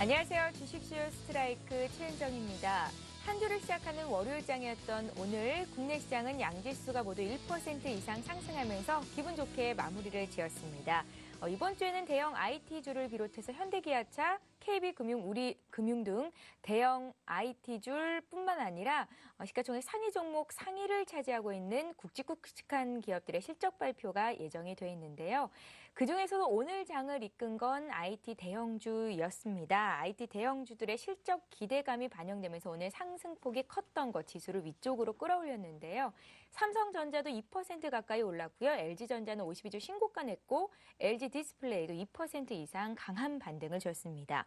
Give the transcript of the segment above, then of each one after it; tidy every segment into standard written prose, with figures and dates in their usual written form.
안녕하세요. 주식쇼 스트라이크 최은정입니다. 한 주를 시작하는 월요일장이었던 오늘 국내 시장은 양지수가 모두 1% 이상 상승하면서 기분 좋게 마무리를 지었습니다. 이번 주에는 대형 IT주를 비롯해서 현대기아차, KB금융, 우리금융 등 대형 IT줄 뿐만 아니라 시가총액 상위 종목 상위를 차지하고 있는 굵직굵직한 기업들의 실적 발표가 예정이 돼 있는데요. 그중에서도 오늘 장을 이끈 건 IT 대형주였습니다. IT 대형주들의 실적 기대감이 반영되면서 오늘 상승폭이 컸던 것 지수를 위쪽으로 끌어올렸는데요. 삼성전자도 2% 가까이 올랐고요. LG전자는 52주 신고가 냈고 LG디스플레이도 2% 이상 강한 반등을 줬습니다.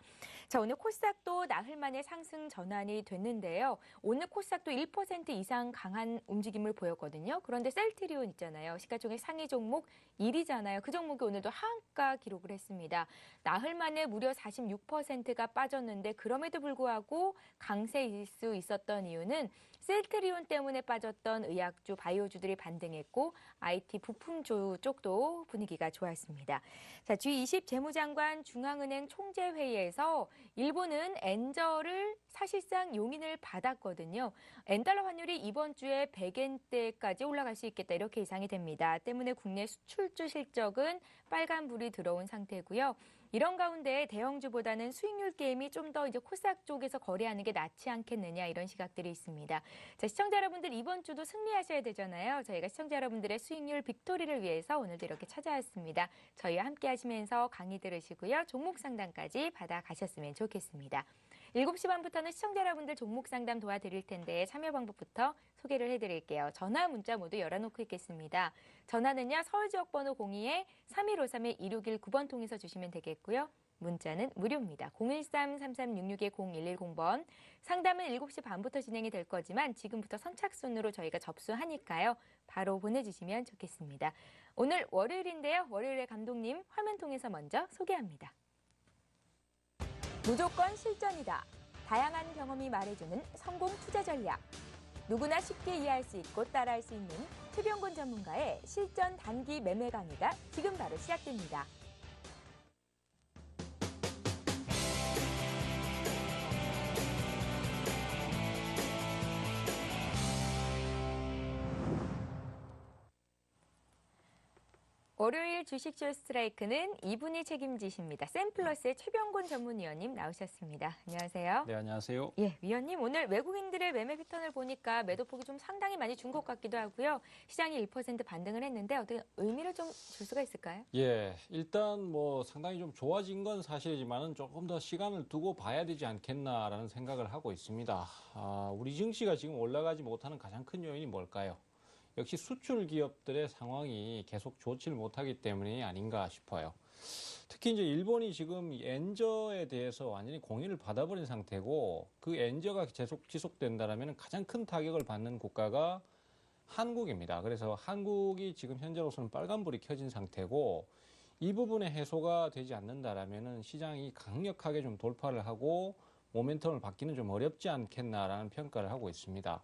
자, 오늘 코스닥도 나흘 만에 상승 전환이 됐는데요. 오늘 코스닥도 1% 이상 강한 움직임을 보였거든요. 그런데 셀트리온 있잖아요. 시가총액 상위 종목 1위잖아요. 그 종목이 오늘도 하한가 기록을 했습니다. 나흘 만에 무려 46%가 빠졌는데 그럼에도 불구하고 강세일 수 있었던 이유는 셀트리온 때문에 빠졌던 의약주, 바이오주들이 반등했고 IT 부품주 쪽도 분위기가 좋았습니다. 자, G20 재무장관 중앙은행 총재회의에서 일본은 엔저를 사실상 용인을 받았거든요. 엔달러 환율이 이번 주에 100엔대까지 올라갈 수 있겠다 이렇게 예상이 됩니다. 때문에 국내 수출주 실적은 빨간불이 들어온 상태고요. 이런 가운데 대형주보다는 수익률 게임이 좀 더 이제 코스닥 쪽에서 거래하는 게 낫지 않겠느냐 이런 시각들이 있습니다. 자, 시청자 여러분들 이번 주도 승리하셔야 되잖아요. 저희가 시청자 여러분들의 수익률 빅토리를 위해서 오늘도 이렇게 찾아왔습니다. 저희와 함께 하시면서 강의 들으시고요. 종목 상담까지 받아가셨으면 좋겠습니다. 7시 반부터는 시청자 여러분들 종목 상담 도와드릴 텐데 참여 방법부터 소개를 해드릴게요. 전화, 문자 모두 열어놓고 있겠습니다. 전화는요. 서울지역번호 02-3153-2619번 통해서 주시면 되겠고요. 문자는 무료입니다. 013-3366-0110번. 상담은 7시 반부터 진행이 될 거지만 지금부터 선착순으로 저희가 접수하니까요. 바로 보내주시면 좋겠습니다. 오늘 월요일인데요. 월요일에 감독님 화면 통해서 먼저 소개합니다. 무조건 실전이다. 다양한 경험이 말해주는 성공 투자 전략. 누구나 쉽게 이해할 수 있고 따라할 수 있는 최병곤 전문가의 실전 단기 매매 강의가 지금 바로 시작됩니다. 월요일 주식쇼 스트라이크는 이분이 책임지십니다. 샘플러스의 최병곤 전문위원님 나오셨습니다. 안녕하세요. 네, 안녕하세요. 예, 위원님 오늘 외국인들의 매매 패턴을 보니까 매도폭이 좀 상당히 많이 준 것 같기도 하고요. 시장이 1% 반등을 했는데 어떻게 의미를 좀 줄 수가 있을까요? 예, 일단 뭐 상당히 좀 좋아진 건 사실이지만은 조금 더 시간을 두고 봐야 되지 않겠나라는 생각을 하고 있습니다. 우리 증시가 지금 올라가지 못하는 가장 큰 요인이 뭘까요? 역시 수출 기업들의 상황이 계속 좋지를 못하기 때문이 아닌가 싶어요. 특히 이제 일본이 지금 엔저에 대해서 완전히 공인을 받아버린 상태고 그 엔저가 계속 지속된다면 가장 큰 타격을 받는 국가가 한국입니다. 그래서 한국이 지금 현재로서는 빨간불이 켜진 상태고 이 부분에 해소가 되지 않는다라면 시장이 강력하게 좀 돌파를 하고 모멘텀을 받기는 좀 어렵지 않겠나라는 평가를 하고 있습니다.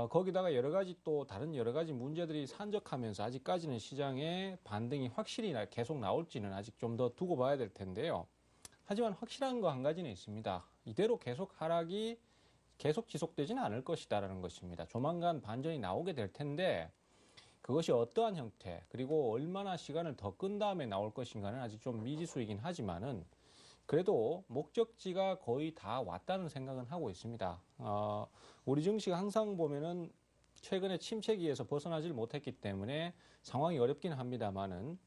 거기다가 여러 가지 또 다른 여러 가지 문제들이 산적하면서 아직까지는 시장에 반등이 확실히 계속 나올지는 아직 좀 더 두고 봐야 될 텐데요. 하지만 확실한 거 한 가지는 있습니다. 이대로 계속 하락이 계속 지속되지는 않을 것이다라는 것입니다. 조만간 반전이 나오게 될 텐데 그것이 어떠한 형태 그리고 얼마나 시간을 더 끈 다음에 나올 것인가는 아직 좀 미지수이긴 하지만은 그래도 목적지가 거의 다 왔다는 생각은 하고 있습니다. 우리 증시가 항상 보면은 최근에 침체기에서 벗어나질 못했기 때문에 상황이 어렵긴 합니다만은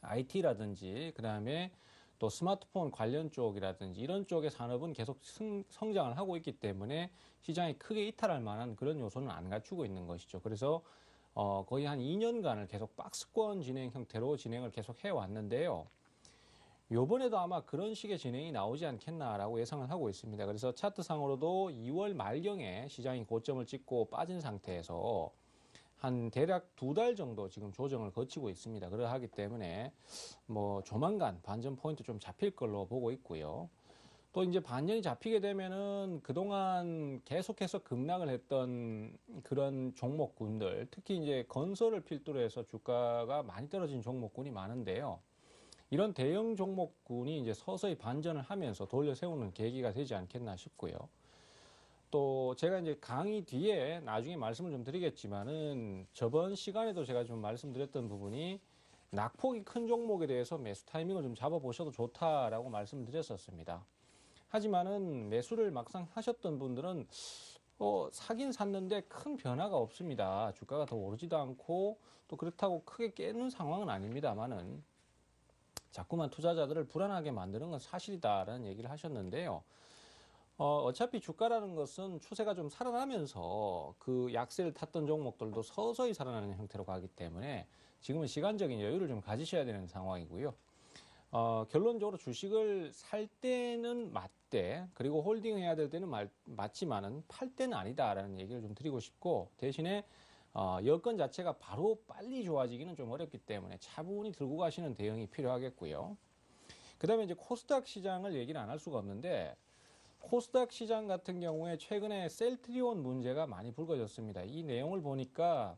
IT라든지 그다음에 또 스마트폰 관련 쪽이라든지 이런 쪽의 산업은 계속 성장을 하고 있기 때문에 시장이 크게 이탈할 만한 그런 요소는 안 갖추고 있는 것이죠. 그래서 거의 한 2년간을 계속 박스권 진행 형태로 진행을 계속 해왔는데요. 요번에도 아마 그런 식의 진행이 나오지 않겠나라고 예상을 하고 있습니다. 그래서 차트상으로도 2월 말경에 시장이 고점을 찍고 빠진 상태에서 한 대략 2달 정도 지금 조정을 거치고 있습니다. 그러하기 때문에 뭐 조만간 반전 포인트 좀 잡힐 걸로 보고 있고요. 또 이제 반전이 잡히게 되면은 그동안 계속해서 급락을 했던 그런 종목군들, 특히 이제 건설을 필두로 해서 주가가 많이 떨어진 종목군이 많은데요. 이런 대형 종목군이 이제 서서히 반전을 하면서 돌려 세우는 계기가 되지 않겠나 싶고요. 또 제가 이제 강의 뒤에 나중에 말씀을 좀 드리겠지만은 저번 시간에도 제가 좀 말씀드렸던 부분이 낙폭이 큰 종목에 대해서 매수 타이밍을 좀 잡아보셔도 좋다라고 말씀을 드렸었습니다. 하지만은 매수를 막상 하셨던 분들은 사긴 샀는데 큰 변화가 없습니다. 주가가 더 오르지도 않고 또 그렇다고 크게 깨는 상황은 아닙니다만은 자꾸만 투자자들을 불안하게 만드는 건 사실이다라는 얘기를 하셨는데요. 어차피 주가라는 것은 추세가 좀 살아나면서 그 약세를 탔던 종목들도 서서히 살아나는 형태로 가기 때문에 지금은 시간적인 여유를 좀 가지셔야 되는 상황이고요. 결론적으로 주식을 살 때는 맞대, 그리고 홀딩해야 될 때는 맞지만은 팔 때는 아니다라는 얘기를 좀 드리고 싶고, 대신에 여건 자체가 바로 빨리 좋아지기는 좀 어렵기 때문에 차분히 들고 가시는 대응이 필요하겠고요. 그 다음에 이제 코스닥 시장을 얘기를 안 할 수가 없는데, 코스닥 시장 같은 경우에 최근에 셀트리온 문제가 많이 불거졌습니다. 이 내용을 보니까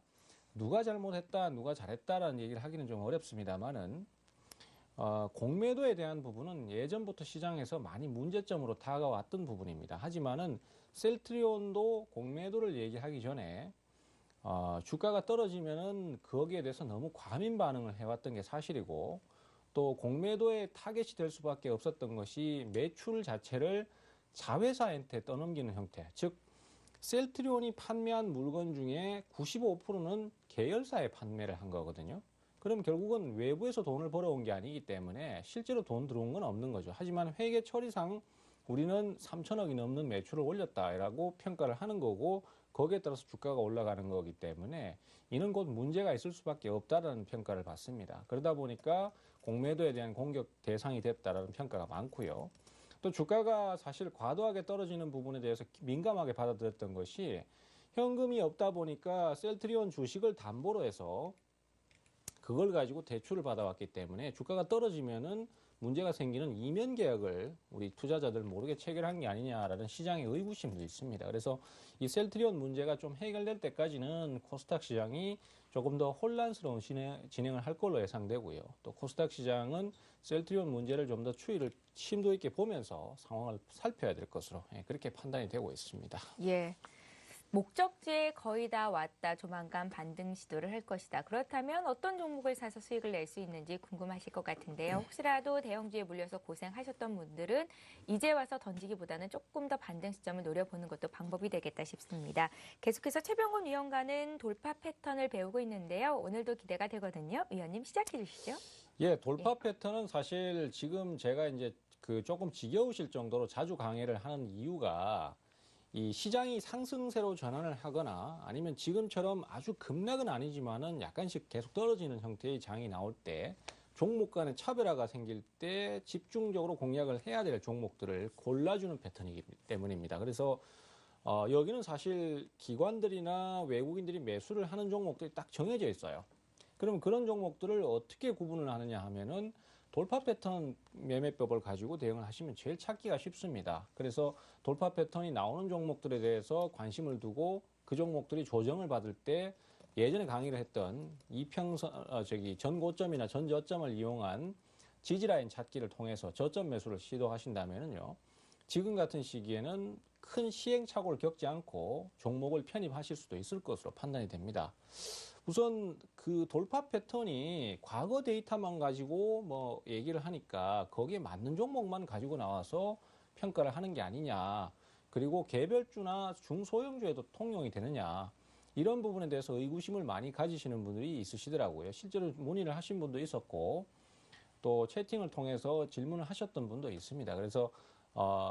누가 잘못했다, 누가 잘했다라는 얘기를 하기는 좀 어렵습니다만은 공매도에 대한 부분은 예전부터 시장에서 많이 문제점으로 다가왔던 부분입니다. 하지만은 셀트리온도 공매도를 얘기하기 전에 주가가 떨어지면은 거기에 대해서 너무 과민 반응을 해왔던 게 사실이고, 또 공매도의 타겟이 될 수밖에 없었던 것이 매출 자체를 자회사한테 떠넘기는 형태, 즉 셀트리온이 판매한 물건 중에 95%는 계열사에 판매를 한 거거든요. 그럼 결국은 외부에서 돈을 벌어온 게 아니기 때문에 실제로 돈 들어온 건 없는 거죠. 하지만 회계 처리상 우리는 3천억이 넘는 매출을 올렸다라고 평가를 하는 거고, 거기에 따라서 주가가 올라가는 거기 때문에 이는 곧 문제가 있을 수밖에 없다라는 평가를 받습니다. 그러다 보니까 공매도에 대한 공격 대상이 됐다라는 평가가 많고요. 또 주가가 사실 과도하게 떨어지는 부분에 대해서 민감하게 받아들였던 것이, 현금이 없다 보니까 셀트리온 주식을 담보로 해서 그걸 가지고 대출을 받아왔기 때문에 주가가 떨어지면은 문제가 생기는 이면 계약을 우리 투자자들 모르게 체결한 게 아니냐라는 시장의 의구심도 있습니다. 그래서 이 셀트리온 문제가 좀 해결될 때까지는 코스닥 시장이 조금 더 혼란스러운 진행을 할 걸로 예상되고요. 또 코스닥 시장은 셀트리온 문제를 좀 더 추이를 심도 있게 보면서 상황을 살펴야 될 것으로 그렇게 판단이 되고 있습니다. 예. 목적지에 거의 다 왔다. 조만간 반등 시도를 할 것이다. 그렇다면 어떤 종목을 사서 수익을 낼 수 있는지 궁금하실 것 같은데요. 혹시라도 대형주에 물려서 고생하셨던 분들은 이제 와서 던지기보다는 조금 더 반등 시점을 노려보는 것도 방법이 되겠다 싶습니다. 계속해서 최병곤 위원과는 돌파 패턴을 배우고 있는데요. 오늘도 기대가 되거든요. 위원님 시작해 주시죠. 예, 돌파 패턴은 사실 지금 제가 이제 조금 지겨우실 정도로 자주 강의를 하는 이유가, 이 시장이 상승세로 전환을 하거나 아니면 지금처럼 아주 급락은 아니지만은 약간씩 계속 떨어지는 형태의 장이 나올 때, 종목 간의 차별화가 생길 때 집중적으로 공략을 해야 될 종목들을 골라주는 패턴이기 때문입니다. 그래서 여기는 사실 기관들이나 외국인들이 매수를 하는 종목들이 딱 정해져 있어요. 그럼 그런 종목들을 어떻게 구분을 하느냐 하면은 돌파 패턴 매매법을 가지고 대응을 하시면 제일 찾기가 쉽습니다. 그래서 돌파 패턴이 나오는 종목들에 대해서 관심을 두고 그 종목들이 조정을 받을 때 예전에 강의를 했던 전고점이나 전저점을 이용한 지지라인 찾기를 통해서 저점 매수를 시도하신다면요, 지금 같은 시기에는 큰 시행착오를 겪지 않고 종목을 편입하실 수도 있을 것으로 판단이 됩니다. 우선 그 돌파 패턴이 과거 데이터만 가지고 뭐 얘기를 하니까 거기에 맞는 종목만 가지고 나와서 평가를 하는 게 아니냐, 그리고 개별주나 중소형주에도 통용이 되느냐, 이런 부분에 대해서 의구심을 많이 가지시는 분들이 있으시더라고요. 실제로 문의를 하신 분도 있었고, 또 채팅을 통해서 질문을 하셨던 분도 있습니다. 그래서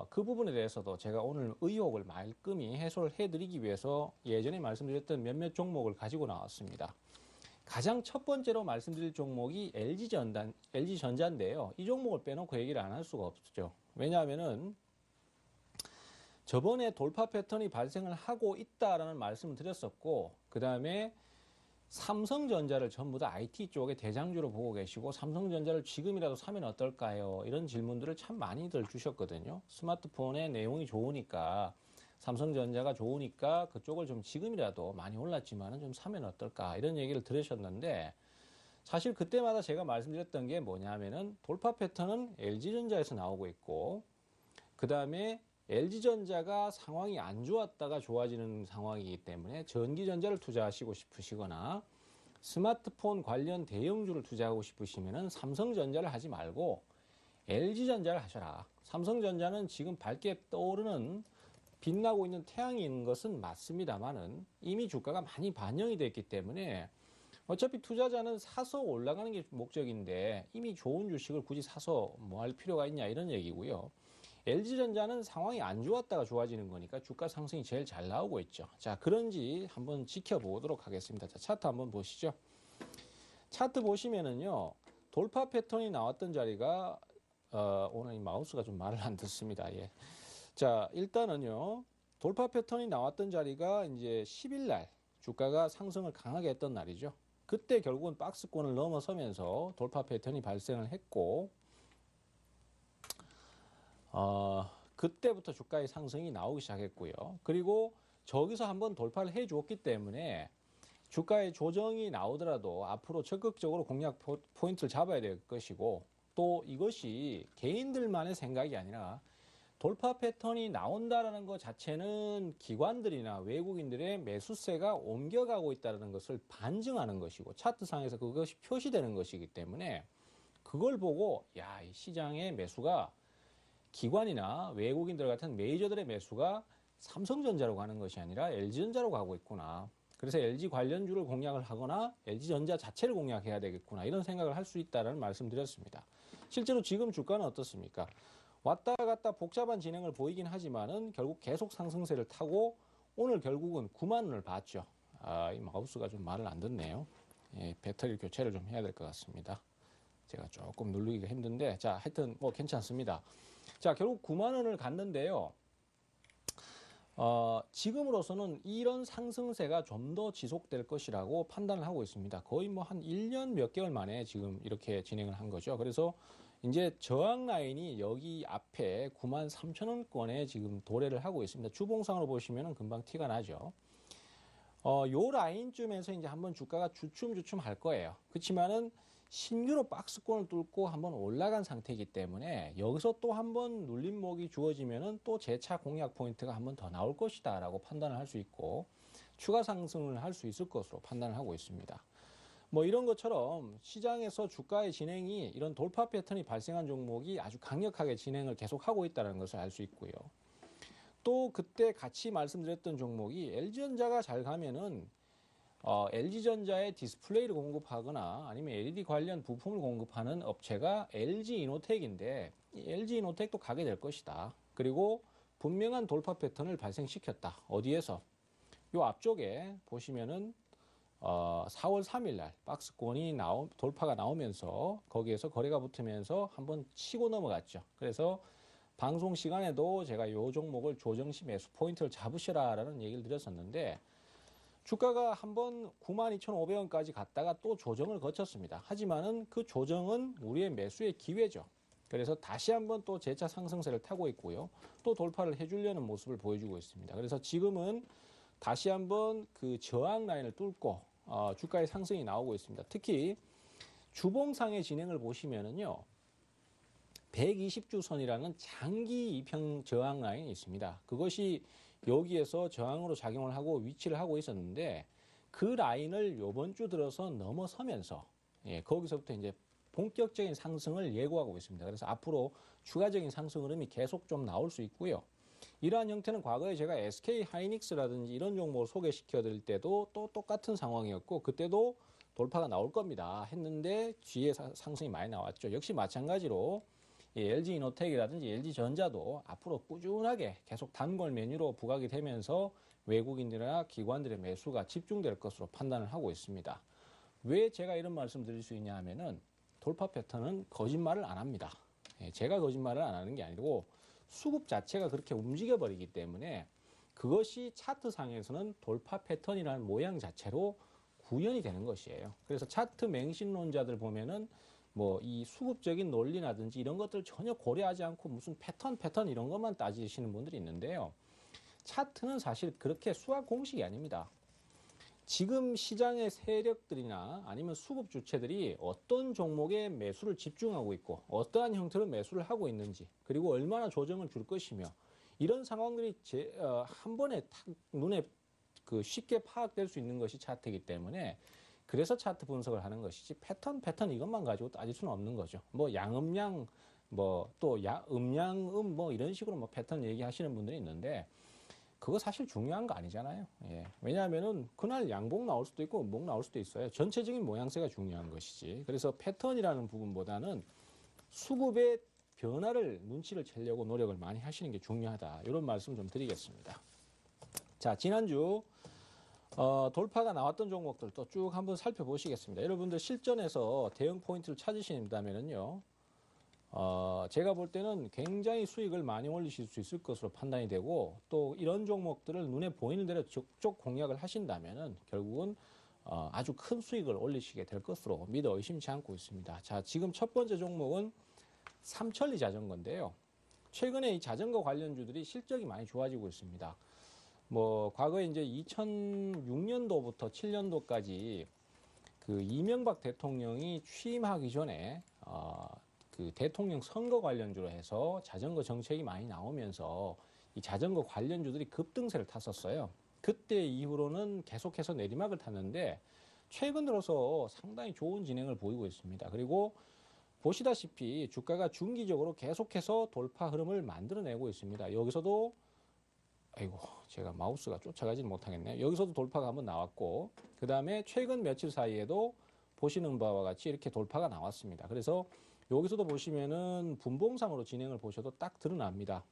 그 부분에 대해서도 제가 오늘 의혹을 말끔히 해소를 해드리기 위해서 예전에 말씀드렸던 몇몇 종목을 가지고 나왔습니다. 가장 첫 번째로 말씀드릴 종목이 LG전자인데요. 이 종목을 빼놓고 얘기를 안 할 수가 없죠. 왜냐하면은 저번에 돌파 패턴이 발생을 하고 있다라는 말씀을 드렸었고, 그 다음에 삼성전자를 전부 다 IT 쪽의 대장주로 보고 계시고, 삼성전자를 지금이라도 사면 어떨까요? 이런 질문들을 참 많이들 주셨거든요. 스마트폰의 내용이 좋으니까, 삼성전자가 좋으니까 그쪽을 좀 지금이라도 많이 올랐지만은 좀 사면 어떨까? 이런 얘기를 들으셨는데, 사실 그때마다 제가 말씀드렸던 게 뭐냐면은 돌파 패턴은 LG전자에서 나오고 있고, 그 다음에 LG전자가 상황이 안 좋았다가 좋아지는 상황이기 때문에 전기전자를 투자하시고 싶으시거나 스마트폰 관련 대형주를 투자하고 싶으시면은 삼성전자를 하지 말고 LG전자를 하셔라. 삼성전자는 지금 밝게 떠오르는 빛나고 있는 태양이 있는 것은 맞습니다만은 이미 주가가 많이 반영이 됐기 때문에 어차피 투자자는 사서 올라가는 게 목적인데 이미 좋은 주식을 굳이 사서 뭐 할 필요가 있냐 이런 얘기고요. LG전자는 상황이 안 좋았다가 좋아지는 거니까 주가 상승이 제일 잘 나오고 있죠. 자, 그런지 한번 지켜보도록 하겠습니다. 자, 차트 한번 보시죠. 차트 보시면은요, 돌파 패턴이 나왔던 자리가 오늘 이 마우스가 좀 말을 안 듣습니다. 예. 자, 일단은요, 돌파 패턴이 나왔던 자리가 이제 10일 날 주가가 상승을 강하게 했던 날이죠. 그때 결국은 박스권을 넘어서면서 돌파 패턴이 발생을 했고, 그때부터 주가의 상승이 나오기 시작했고요. 그리고 저기서 한번 돌파를 해 주었기 때문에 주가의 조정이 나오더라도 앞으로 적극적으로 공략 포인트를 잡아야 될 것이고, 또 이것이 개인들만의 생각이 아니라 돌파 패턴이 나온다라는 것 자체는 기관들이나 외국인들의 매수세가 옮겨가고 있다는 것을 반증하는 것이고, 차트상에서 그것이 표시되는 것이기 때문에 그걸 보고 야, 이 시장의 매수가 기관이나 외국인들 같은 메이저들의 매수가 삼성전자로 가는 것이 아니라 LG전자로 가고 있구나. 그래서 LG 관련주를 공략을 하거나 LG전자 자체를 공략해야 되겠구나. 이런 생각을 할 수 있다는 말씀드렸습니다. 실제로 지금 주가는 어떻습니까? 왔다 갔다 복잡한 진행을 보이긴 하지만은 결국 계속 상승세를 타고 오늘 결국은 9만 원을 봤죠. 이 마우스가 좀 말을 안 듣네요. 예, 배터리 교체를 좀 해야 될 것 같습니다. 제가 조금 누르기가 힘든데, 자, 하여튼 뭐 괜찮습니다. 자, 결국 9만 원을 갔는데요. 지금으로서는 이런 상승세가 좀 더 지속될 것이라고 판단을 하고 있습니다. 거의 뭐 한 1년 몇 개월 만에 지금 이렇게 진행을 한 거죠. 그래서 이제 저항 라인이 여기 앞에 9만 3천 원권에 지금 도래를 하고 있습니다. 주봉상으로 보시면 금방 티가 나죠. 요 라인쯤에서 이제 한번 주가가 주춤주춤 할 거예요. 그렇지만은 신규로 박스권을 뚫고 한번 올라간 상태이기 때문에 여기서 또 한번 눌림목이 주어지면은 또 재차 공략 포인트가 한번 더 나올 것이다 라고 판단을 할 수 있고, 추가 상승을 할 수 있을 것으로 판단을 하고 있습니다. 뭐 이런 것처럼 시장에서 주가의 진행이 이런 돌파 패턴이 발생한 종목이 아주 강력하게 진행을 계속하고 있다는 것을 알 수 있고요. 또 그때 같이 말씀드렸던 종목이 LG전자가 잘 가면은 LG전자에 디스플레이를 공급하거나 아니면 LED 관련 부품을 공급하는 업체가 LG이노텍인데, LG이노텍도 가게 될 것이다. 그리고 분명한 돌파 패턴을 발생시켰다. 어디에서? 요 앞쪽에 보시면은 4월 3일 날 박스권이 돌파가 나오면서 거기에서 거래가 붙으면서 한번 치고 넘어갔죠. 그래서 방송 시간에도 제가 요 종목을 조정시 매수 포인트를 잡으시라라는 얘기를 드렸었는데, 주가가 한번 92,500원까지 갔다가 또 조정을 거쳤습니다. 하지만은 그 조정은 우리의 매수의 기회죠. 그래서 다시 한번 또 재차 상승세를 타고 있고요. 또 돌파를 해주려는 모습을 보여주고 있습니다. 그래서 지금은 다시 한번 그 저항 라인을 뚫고 주가의 상승이 나오고 있습니다. 특히 주봉상의 진행을 보시면은요, 120주선이라는 장기 이평 저항 라인이 있습니다. 그것이 여기에서 저항으로 작용을 하고 위치를 하고 있었는데, 그 라인을 이번 주 들어서 넘어서면서 거기서부터 이제 본격적인 상승을 예고하고 있습니다. 그래서 앞으로 추가적인 상승 흐름이 계속 좀 나올 수 있고요. 이러한 형태는 과거에 제가 SK 하이닉스라든지 이런 종목을 소개시켜 드릴 때도 또 똑같은 상황이었고, 그때도 돌파가 나올 겁니다 했는데 뒤에 상승이 많이 나왔죠. 역시 마찬가지로 LG이노텍이라든지 LG전자도 앞으로 꾸준하게 계속 단골 메뉴로 부각이 되면서 외국인들이나 기관들의 매수가 집중될 것으로 판단을 하고 있습니다. 왜 제가 이런 말씀 드릴 수 있냐 하면은 돌파 패턴은 거짓말을 안 합니다. 제가 거짓말을 안 하는 게 아니고 수급 자체가 그렇게 움직여 버리기 때문에 그것이 차트상에서는 돌파 패턴이라는 모양 자체로 구현이 되는 것이에요. 그래서 차트 맹신론자들 보면은 뭐 이 수급적인 논리라든지 이런 것들을 전혀 고려하지 않고 무슨 패턴 이런 것만 따지시는 분들이 있는데요. 차트는 사실 그렇게 수학 공식이 아닙니다. 지금 시장의 세력들이나 아니면 수급 주체들이 어떤 종목에 매수를 집중하고 있고 어떠한 형태로 매수를 하고 있는지 그리고 얼마나 조정을 줄 것이며 이런 상황들이 한 번에 탁 눈에 쉽게 파악될 수 있는 것이 차트이기 때문에 그래서 차트 분석을 하는 것이지 패턴 이것만 가지고 따질 수는 없는 거죠. 뭐 양음양 뭐 또 음양음 뭐 이런 식으로 뭐 패턴 얘기하시는 분들이 있는데 그거 사실 중요한 거 아니잖아요. 예. 왜냐하면은 그날 양봉 나올 수도 있고 음봉 나올 수도 있어요. 전체적인 모양새가 중요한 것이지. 그래서 패턴이라는 부분보다는 수급의 변화를 눈치를 채려고 노력을 많이 하시는 게 중요하다. 이런 말씀 좀 드리겠습니다. 자, 지난주 돌파가 나왔던 종목들 또 쭉 한번 살펴보시겠습니다. 여러분들 실전에서 대응 포인트를 찾으신다면은요. 제가 볼 때는 굉장히 수익을 많이 올리실 수 있을 것으로 판단이 되고 또 이런 종목들을 눈에 보이는 대로 적극 공략을 하신다면은 결국은 아주 큰 수익을 올리시게 될 것으로 믿어 의심치 않고 있습니다. 자, 지금 첫 번째 종목은 삼천리 자전거인데요. 최근에 이 자전거 관련주들이 실적이 많이 좋아지고 있습니다. 뭐 과거에 이제 2006년도부터 7년도까지 그 이명박 대통령이 취임하기 전에 그 대통령 선거 관련주로 해서 자전거 정책이 많이 나오면서 이 자전거 관련주들이 급등세를 탔었어요. 그때 이후로는 계속해서 내리막을 탔는데 최근 들어서 상당히 좋은 진행을 보이고 있습니다. 그리고 보시다시피 주가가 중기적으로 계속해서 돌파 흐름을 만들어내고 있습니다. 여기서도 아이고 제가 마우스가 쫓아가지는 못하겠네요. 여기서도 돌파가 한번 나왔고 그 다음에 최근 며칠 사이에도 보시는 바와 같이 이렇게 돌파가 나왔습니다. 그래서 여기서도 보시면은 분봉상으로 진행을 보셔도 딱 드러납니다.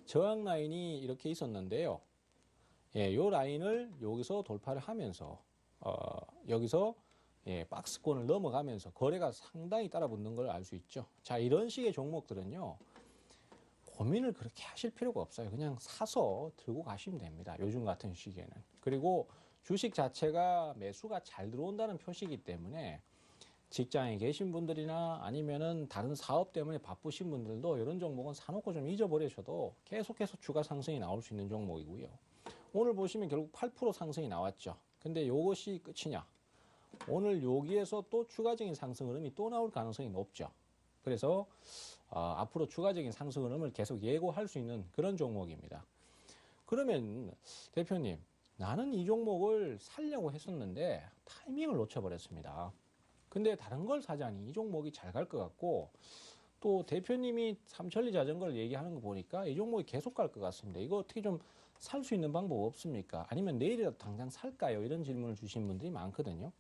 저항 라인이 이렇게 있었는데요. 예, 요 라인을 여기서 돌파를 하면서 여기서 예, 박스권을 넘어가면서 거래가 상당히 따라붙는 걸 알 수 있죠. 자, 이런 식의 종목들은요. 고민을 그렇게 하실 필요가 없어요. 그냥 사서 들고 가시면 됩니다. 요즘 같은 시기에는. 그리고 주식 자체가 매수가 잘 들어온다는 표시이기 때문에 직장에 계신 분들이나 아니면은 다른 사업 때문에 바쁘신 분들도 이런 종목은 사놓고 좀 잊어버리셔도 계속해서 주가 상승이 나올 수 있는 종목이고요. 오늘 보시면 결국 8% 상승이 나왔죠. 근데 이것이 끝이냐? 오늘 여기에서 또 추가적인 상승 흐름이 또 나올 가능성이 높죠. 그래서 앞으로 추가적인 상승 흐름을 계속 예고할 수 있는 그런 종목입니다. 그러면 대표님, 나는 이 종목을 살려고 했었는데 타이밍을 놓쳐버렸습니다. 근데 다른 걸 사자니 이 종목이 잘 갈 것 같고 또 대표님이 삼천리 자전거를 얘기하는 거 보니까 이 종목이 계속 갈 것 같습니다. 이거 어떻게 좀 살 수 있는 방법 없습니까? 아니면 내일이라도 당장 살까요? 이런 질문을 주신 분들이 많거든요.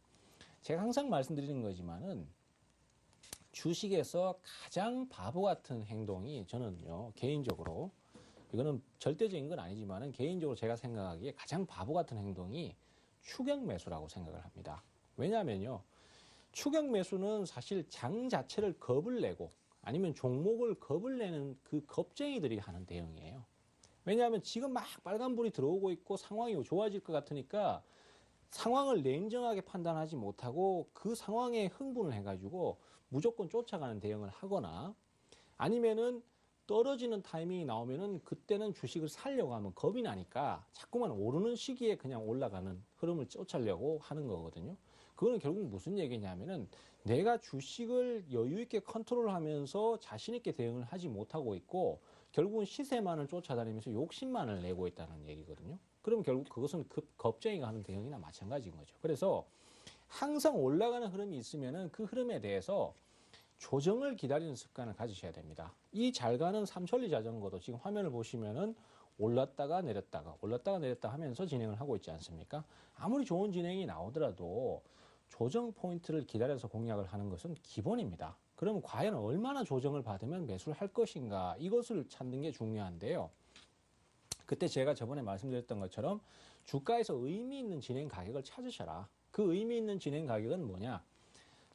제가 항상 말씀드리는 거지만은 주식에서 가장 바보 같은 행동이 저는요, 개인적으로, 이거는 절대적인 건 아니지만은 개인적으로 제가 생각하기에 가장 바보 같은 행동이 추격 매수라고 생각을 합니다. 왜냐하면요, 추격 매수는 사실 장 자체를 겁을 내고 아니면 종목을 겁을 내는 그 겁쟁이들이 하는 대응이에요. 왜냐하면 지금 막 빨간불이 들어오고 있고 상황이 좋아질 것 같으니까 상황을 냉정하게 판단하지 못하고 그 상황에 흥분을 해가지고 무조건 쫓아가는 대응을 하거나 아니면은 떨어지는 타이밍이 나오면은 그때는 주식을 살려고 하면 겁이 나니까 자꾸만 오르는 시기에 그냥 올라가는 흐름을 쫓으려고 하는 거거든요. 그거는 결국 무슨 얘기냐면은 내가 주식을 여유 있게 컨트롤하면서 자신 있게 대응을 하지 못하고 있고 결국은 시세만을 쫓아다니면서 욕심만을 내고 있다는 얘기거든요. 그러면 결국 그것은 겁쟁이가 하는 대응이나 마찬가지인 거죠. 그래서 항상 올라가는 흐름이 있으면은 그 흐름에 대해서 조정을 기다리는 습관을 가지셔야 됩니다. 이 잘 가는 삼천리 자전거도 지금 화면을 보시면은 올랐다가 내렸다가 하면서 진행을 하고 있지 않습니까? 아무리 좋은 진행이 나오더라도 조정 포인트를 기다려서 공략을 하는 것은 기본입니다. 그러면 과연 얼마나 조정을 받으면 매수를 할 것인가 이것을 찾는 게 중요한데요. 그때 제가 저번에 말씀드렸던 것처럼 주가에서 의미 있는 진행 가격을 찾으셔라. 그 의미 있는 진행 가격은 뭐냐?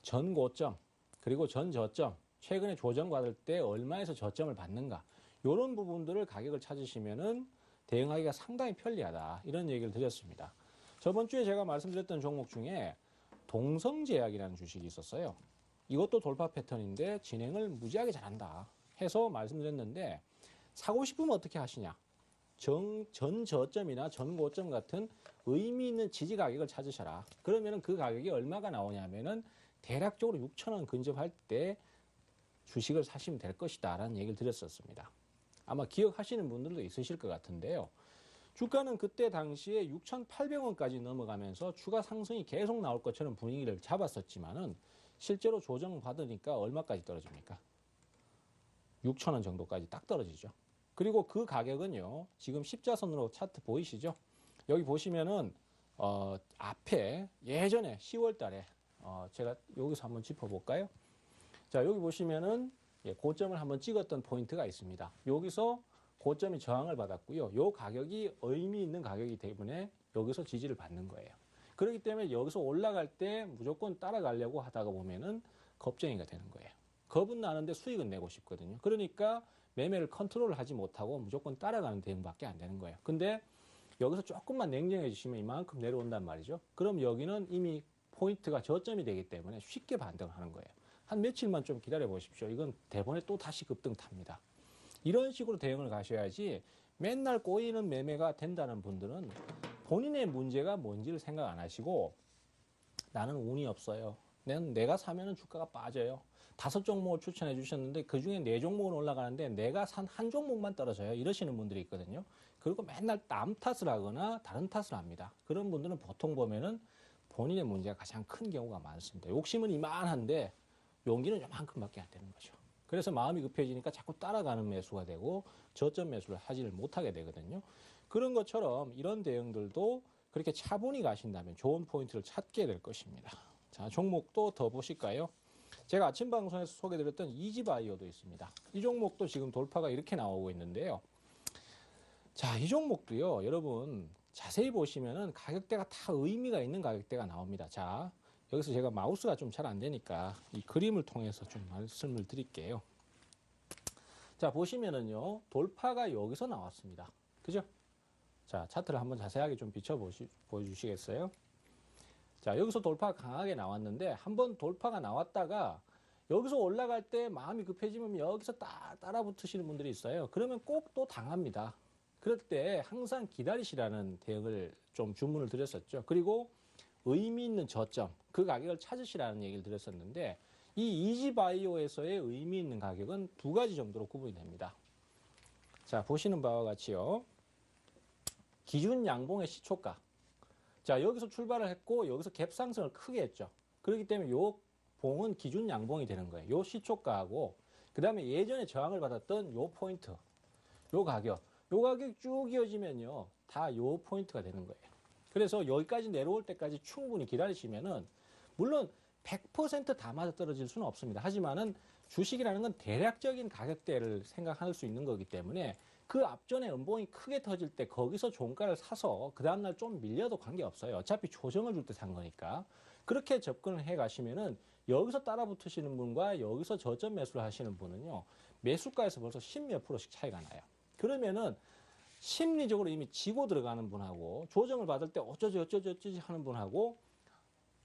전 고점 그리고 전 저점 최근에 조정받을 때 얼마에서 저점을 받는가 이런 부분들을 가격을 찾으시면은 대응하기가 상당히 편리하다 이런 얘기를 드렸습니다. 저번 주에 제가 말씀드렸던 종목 중에 동성제약이라는 주식이 있었어요. 이것도 돌파 패턴인데 진행을 무지하게 잘한다 해서 말씀드렸는데 사고 싶으면 어떻게 하시냐? 전 저점이나 전 고점 같은 의미 있는 지지 가격을 찾으셔라. 그러면은 그 가격이 얼마가 나오냐면은 대략적으로 6,000원 근접할 때 주식을 사시면 될 것이다 라는 얘기를 드렸었습니다. 아마 기억하시는 분들도 있으실 것 같은데요. 주가는 그때 당시에 6,800원까지 넘어가면서 추가 상승이 계속 나올 것처럼 분위기를 잡았었지만은 실제로 조정받으니까 얼마까지 떨어집니까? 6,000원 정도까지 딱 떨어지죠. 그리고 그 가격은요, 지금 십자선으로 차트 보이시죠? 여기 보시면은, 앞에 예전에 10월 달에, 제가 여기서 한번 짚어볼까요? 자, 여기 보시면은, 고점을 한번 찍었던 포인트가 있습니다. 여기서 고점이 저항을 받았고요. 요 가격이 의미 있는 가격이기 때문에 여기서 지지를 받는 거예요. 그렇기 때문에 여기서 올라갈 때 무조건 따라가려고 하다가 보면은 겁쟁이가 되는 거예요. 겁은 나는데 수익은 내고 싶거든요. 그러니까 매매를 컨트롤을 하지 못하고 무조건 따라가는 대응밖에 안 되는 거예요. 근데 여기서 조금만 냉정해지시면 이만큼 내려온단 말이죠. 그럼 여기는 이미 포인트가 저점이 되기 때문에 쉽게 반등하는 거예요. 한 며칠만 좀 기다려 보십시오. 이건 대본에 또 다시 급등 탑니다. 이런 식으로 대응을 가셔야지 맨날 꼬이는 매매가 된다는 분들은 본인의 문제가 뭔지를 생각 안 하시고 나는 운이 없어요. 내가 사면은 주가가 빠져요. 5종목을 추천해 주셨는데 그중에 4종목은 올라가는데 내가 산 한 종목만 떨어져요. 이러시는 분들이 있거든요. 그리고 맨날 남 탓을 하거나 다른 탓을 합니다. 그런 분들은 보통 보면은 본인의 문제가 가장 큰 경우가 많습니다. 욕심은 이만한데 용기는 요만큼밖에 안 되는 거죠. 그래서 마음이 급해지니까 자꾸 따라가는 매수가 되고 저점 매수를 하지를 못하게 되거든요. 그런 것처럼 이런 대응들도 그렇게 차분히 가신다면 좋은 포인트를 찾게 될 것입니다. 자, 종목도 더 보실까요? 제가 아침 방송에서 소개드렸던 이지바이오도 있습니다. 이 종목도 지금 돌파가 이렇게 나오고 있는데요. 자, 이 종목도요, 여러분 자세히 보시면은 가격대가 다 의미가 있는 가격대가 나옵니다. 자, 여기서 제가 마우스가 좀 잘 안 되니까 이 그림을 통해서 좀 말씀을 드릴게요. 자, 보시면은요, 돌파가 여기서 나왔습니다. 그죠? 자, 차트를 한번 자세하게 좀 보여주시겠어요? 자, 여기서 돌파가 강하게 나왔는데 한번 돌파가 나왔다가 여기서 올라갈 때 마음이 급해지면 여기서 따라 붙으시는 분들이 있어요. 그러면 꼭 또 당합니다. 그럴 때 항상 기다리시라는 대응을 좀 주문을 드렸었죠. 그리고 의미 있는 저점, 그 가격을 찾으시라는 얘기를 드렸었는데 이 이지바이오에서의 의미 있는 가격은 두 가지 정도로 구분이 됩니다. 자, 보시는 바와 같이요. 기준 양봉의 시초가. 자, 여기서 출발을 했고 여기서 갭 상승을 크게 했죠. 그렇기 때문에 요 봉은 기준 양봉이 되는 거예요. 요 시초가하고 그 다음에 예전에 저항을 받았던 요 포인트, 요 가격 쭉 이어지면요 다 요 포인트가 되는 거예요. 그래서 여기까지 내려올 때까지 충분히 기다리시면은 물론 100%다 맞아 떨어질 수는 없습니다. 하지만은 주식이라는 건 대략적인 가격대를 생각할 수 있는 거기 때문에 그 앞전에 음봉이 크게 터질 때 거기서 종가를 사서 그 다음날 좀 밀려도 관계없어요. 어차피 조정을 줄 때 산 거니까. 그렇게 접근을 해 가시면은 여기서 따라 붙으시는 분과 여기서 저점 매수를 하시는 분은요. 매수가에서 벌써 10몇 프로씩 차이가 나요. 그러면은 심리적으로 이미 지고 들어가는 분하고 조정을 받을 때 어쩌지 하는 분하고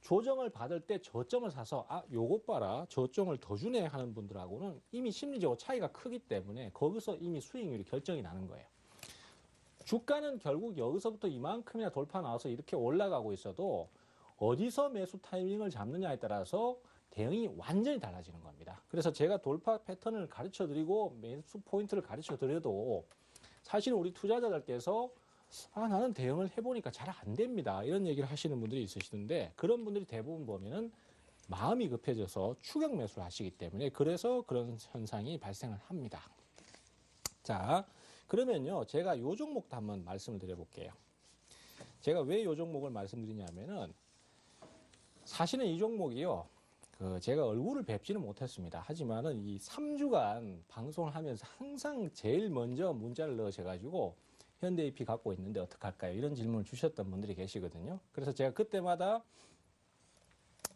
조정을 받을 때 저점을 사서 요것 봐라 저점을 더 주네 하는 분들하고는 이미 심리적으로 차이가 크기 때문에 거기서 이미 수익률이 결정이 나는 거예요. 주가는 결국 여기서부터 이만큼이나 돌파 나와서 이렇게 올라가고 있어도 어디서 매수 타이밍을 잡느냐에 따라서 대응이 완전히 달라지는 겁니다. 그래서 제가 돌파 패턴을 가르쳐 드리고 매수 포인트를 가르쳐 드려도 사실은 우리 투자자들께서 나는 대응을 해보니까 잘 안 됩니다. 이런 얘기를 하시는 분들이 있으시는데 그런 분들이 대부분 보면은 마음이 급해져서 추격 매수를 하시기 때문에 그래서 그런 현상이 발생을 합니다. 자, 그러면요. 제가 요 종목도 한번 말씀을 드려볼게요. 제가 왜 요 종목을 말씀드리냐면은 사실은 이 종목이요. 제가 얼굴을 뵙지는 못했습니다. 하지만은 이 3주간 방송을 하면서 항상 제일 먼저 문자를 넣으셔가지고 현대EP 갖고 있는데 어떡할까요? 이런 질문을 주셨던 분들이 계시거든요. 그래서 제가 그때마다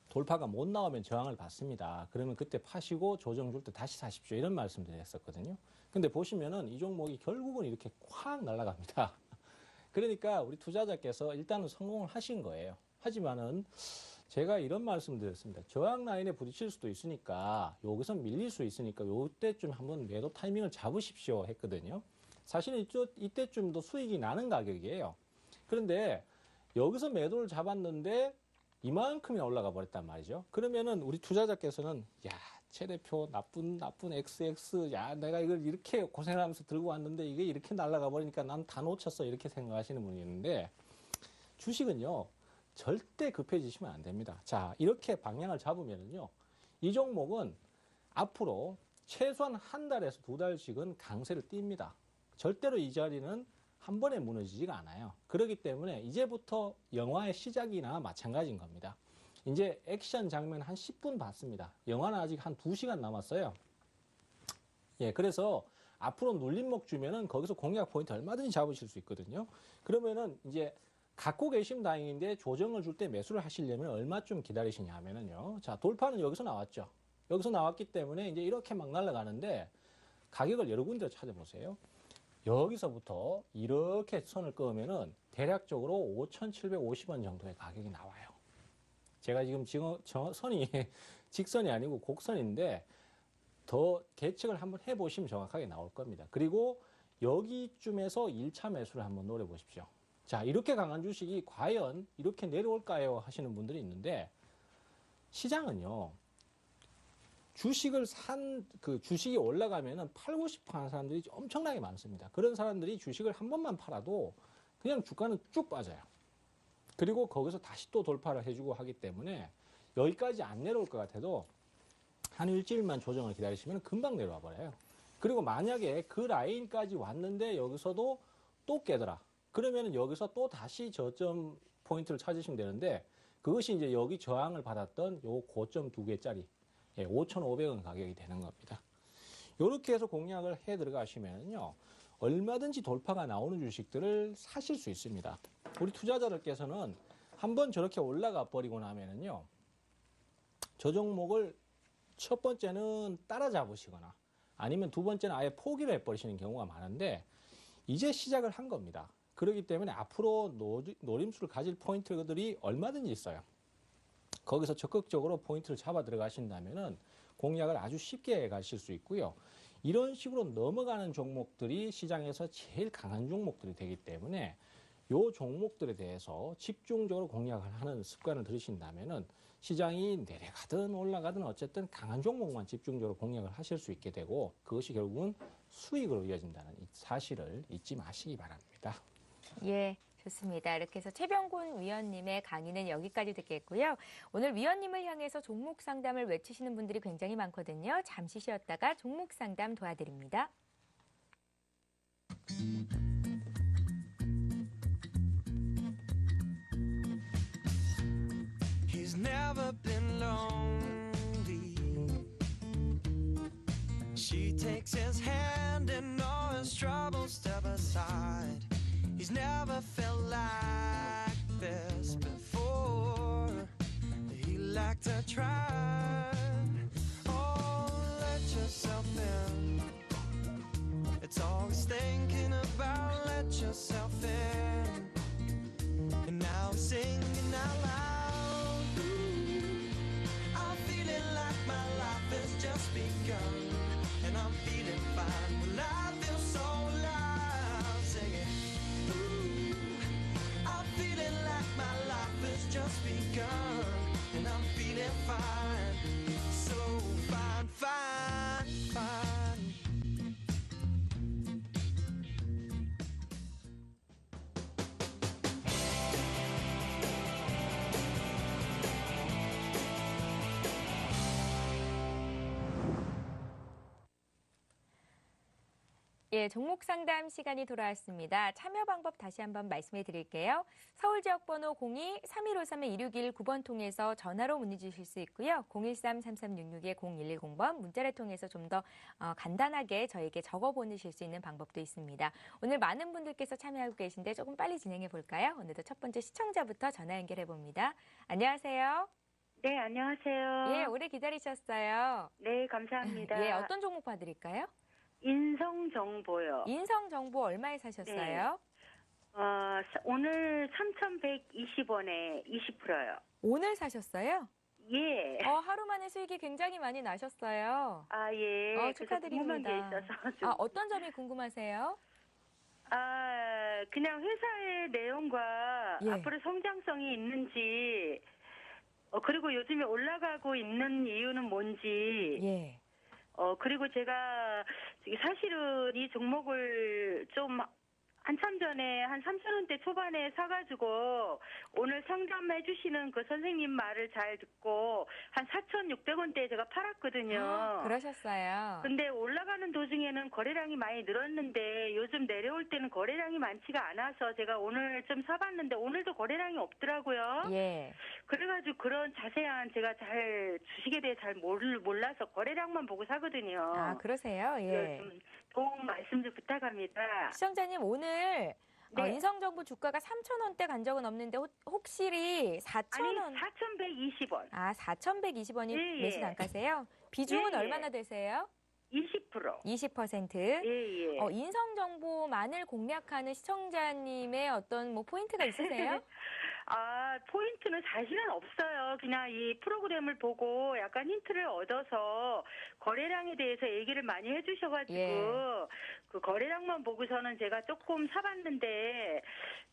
돌파가 못 나오면 저항을 받습니다. 그러면 그때 파시고 조정 줄 때 다시 사십시오. 이런 말씀들을 했었거든요. 근데 보시면은 이 종목이 결국은 이렇게 확 날아갑니다. 그러니까 우리 투자자께서 일단은 성공을 하신 거예요. 하지만은 제가 이런 말씀 드렸습니다. 저항 라인에 부딪힐 수도 있으니까 여기서 밀릴 수 있으니까 요때쯤 한번 매도 타이밍을 잡으십시오 했거든요. 사실은 이때쯤도 수익이 나는 가격이에요. 그런데 여기서 매도를 잡았는데 이만큼이나 올라가 버렸단 말이죠. 그러면은 우리 투자자께서는 야, 최 대표 나쁜 XX, 야, 내가 이걸 이렇게 고생을 하면서 들고 왔는데 이게 이렇게 날아가 버리니까 난 다 놓쳤어, 이렇게 생각하시는 분이 있는데, 주식은요 절대 급해지시면 안 됩니다. 자, 이렇게 방향을 잡으면은요 이 종목은 앞으로 최소한 한 달에서 두 달씩은 강세를 띱니다. 절대로 이 자리는 한 번에 무너지지가 않아요. 그렇기 때문에 이제부터 영화의 시작이나 마찬가지인 겁니다. 이제 액션 장면 한 10분 봤습니다. 영화는 아직 한 2시간 남았어요. 예, 그래서 앞으로 눌림목 주면은 거기서 공략 포인트 얼마든지 잡으실 수 있거든요. 그러면은 이제 갖고 계시면 다행인데 조정을 줄 때 매수를 하시려면 얼마쯤 기다리시냐 하면은요. 자, 돌파는 여기서 나왔죠. 여기서 나왔기 때문에 이제 이렇게 막 날아가는데 가격을 여러 군데로 찾아보세요. 여기서부터 이렇게 선을 그으면은 대략적으로 5,750원 정도의 가격이 나와요. 제가 지금 선이 직선이 아니고 곡선인데 더 계측을 한번 해보시면 정확하게 나올 겁니다. 그리고 여기쯤에서 1차 매수를 한번 노려보십시오. 자, 이렇게 강한 주식이 과연 이렇게 내려올까요? 하시는 분들이 있는데, 시장은요, 주식을 주식이 올라가면은 팔고 싶어 하는 사람들이 엄청나게 많습니다. 그런 사람들이 주식을 한 번만 팔아도 그냥 주가는 쭉 빠져요. 그리고 거기서 다시 또 돌파를 해주고 하기 때문에 여기까지 안 내려올 것 같아도 한 일주일만 조정을 기다리시면 금방 내려와 버려요. 그리고 만약에 그 라인까지 왔는데 여기서도 또 깨더라. 그러면 여기서 또 다시 저점 포인트를 찾으시면 되는데, 그것이 이제 여기 저항을 받았던 요 고점 2개짜리 5,500원 가격이 되는 겁니다. 이렇게 해서 공략을 해 들어가시면요, 얼마든지 돌파가 나오는 주식들을 사실 수 있습니다. 우리 투자자들께서는 한번 저렇게 올라가 버리고 나면은요, 저 종목을 첫 번째는 따라잡으시거나 아니면 두 번째는 아예 포기를 해버리시는 경우가 많은데, 이제 시작을 한 겁니다. 그렇기 때문에 앞으로 노림수를 가질 포인트들이 얼마든지 있어요. 거기서 적극적으로 포인트를 잡아 들어가신다면은 공략을 아주 쉽게 가실 수 있고요. 이런 식으로 넘어가는 종목들이 시장에서 제일 강한 종목들이 되기 때문에 요 종목들에 대해서 집중적으로 공략을 하는 습관을 들이신다면은 시장이 내려가든 올라가든 어쨌든 강한 종목만 집중적으로 공략을 하실 수 있게 되고, 그것이 결국은 수익으로 이어진다는 이 사실을 잊지 마시기 바랍니다. 예, 좋습니다. 이렇게 해서 최병곤 위원님의 강의는 여기까지 듣겠고요. 오늘 위원님을 향해서 종목 상담을 외치시는 분들이 굉장히 많거든요. 잠시 쉬었다가 종목 상담 도와드립니다. He's never been lonely. She takes his hand and all his troubles step aside. He's never felt like this before. He liked to try. Oh, let yourself in. It's all he's thinking about. Let yourself in. And now he's singing out loud. Ooh, I'm feeling like my life has just begun. And I'm feeling fine. Well, I feel so alive. Singing. I'm feeling like my life has just begun, and I'm feeling fine, so fine, fine, fine. 예, 종목 상담 시간이 돌아왔습니다. 참여 방법 다시 한번 말씀해 드릴게요. 서울 지역 번호 02-3153-1619번 통해서 전화로 문의 주실 수 있고요. 013-3366-0110번 문자를 통해서 좀 더 간단하게 저에게 적어 보내실 수 있는 방법도 있습니다. 오늘 많은 분들께서 참여하고 계신데 조금 빨리 진행해 볼까요? 오늘도 첫 번째 시청자부터 전화 연결해 봅니다. 안녕하세요. 네, 안녕하세요. 예, 오래 기다리셨어요. 네, 감사합니다. 예, 어떤 종목 봐드릴까요? 인성정보요. 인성정보 얼마에 사셨어요? 오늘 3,120원에 20%요. 오늘 사셨어요? 예. 하루 만에 수익이 굉장히 많이 나셨어요. 아, 예. 그래서 궁금한 축하드립니다. 게 있어서 좀. 어떤 점이 궁금하세요? 그냥 회사의 내용과 예. 앞으로 성장성이 있는지, 그리고 요즘에 올라가고 있는 이유는 뭔지, 예. 그리고 제가 사실은 이 종목을 좀 한참 전에 한 3,000원대 초반에 사가지고 오늘 상담해 주시는 그 선생님 말을 잘 듣고 한 4,600원대에 제가 팔았거든요. 그러셨어요. 근데 올라가는 도중에는 거래량이 많이 늘었는데 요즘 내려올 때는 거래량이 많지가 않아서 제가 오늘 좀 사봤는데 오늘도 거래량이 없더라고요. 예. 그래가지고 그런 자세한 제가 잘 주식에 대해 잘 몰라서 거래량만 보고 사거든요. 아, 그러세요? 예. 좀 도움 말씀 좀 부탁합니다. 시청자님, 오늘 네. 인성정보 주가가 3,000원대 간 적은 없는데 혹시 아니 4,000원? 4,120원. 아, 4,120원이 예, 예. 매수 단가세요? 비중은 예, 예. 얼마나 되세요? 20%. 20%. 예, 예. 인성정보만을 공략하는 시청자님의 어떤 뭐 포인트가 있으세요? 포인트는 사실은 없어요. 그냥 이 프로그램을 보고 약간 힌트를 얻어서 거래량에 대해서 얘기를 많이 해주셔가지고 예. 그 거래량만 보고서는 제가 조금 사봤는데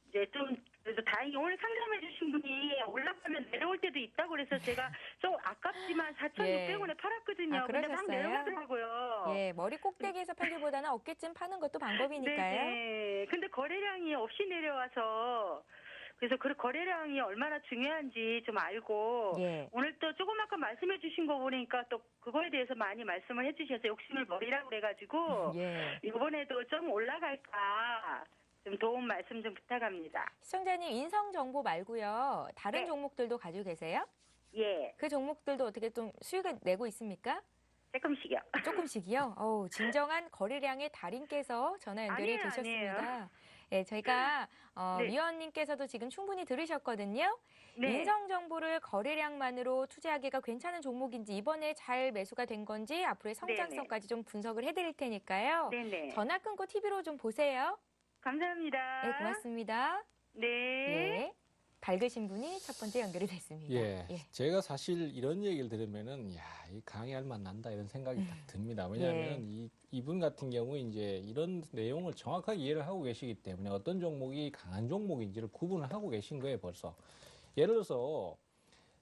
이제 좀 그래도 다행히 오늘 상담해주신 분이 올라가면 내려올 때도 있다고 그래서 제가 좀 아깝지만 4,600원에 팔았거든요. 아, 근데 막 그러셨어요? 내려가더라고요. 예, 머리 꼭대기에서 팔기보다는 어깨쯤 파는 것도 방법이니까요. 네. 근데 거래량이 없이 내려와서 그래서 그 거래량이 얼마나 중요한지 좀 알고 예. 오늘 또 조금 아까 말씀해 주신 거 보니까 또 그거에 대해서 많이 말씀을 해 주셔서 욕심을 버리라고 그래가지고 예. 이번에도 좀 올라갈까 좀 도움 말씀 좀 부탁합니다. 시청자님, 인성정보 말고요. 다른 네. 종목들도 가지고 계세요? 예, 그 종목들도 어떻게 좀 수익을 내고 있습니까? 조금씩요. 조금씩이요? 진정한 거래량의 달인께서 전화 연결이 아니에요, 되셨습니다. 예, 저희가 네. 위원님께서도 지금 충분히 들으셨거든요. 네. 인성정보를 거래량만으로 투자하기가 괜찮은 종목인지 이번에 잘 매수가 된 건지 앞으로의 성장성까지 좀 분석을 해드릴 테니까요. 네네. 전화 끊고 TV로 좀 보세요. 감사합니다. 네, 고맙습니다. 네. 예. 밝으신 분이 첫 번째 연결이 됐습니다. 예, 제가 사실 이런 얘기를 들으면은 이 강의할 맛 난다 이런 생각이 딱 듭니다. 왜냐하면 이분 같은 경우 이제 이런 내용을 정확하게 이해를 하고 계시기 때문에 어떤 종목이 강한 종목인지를 구분을 하고 계신 거예요, 벌써. 예를 들어서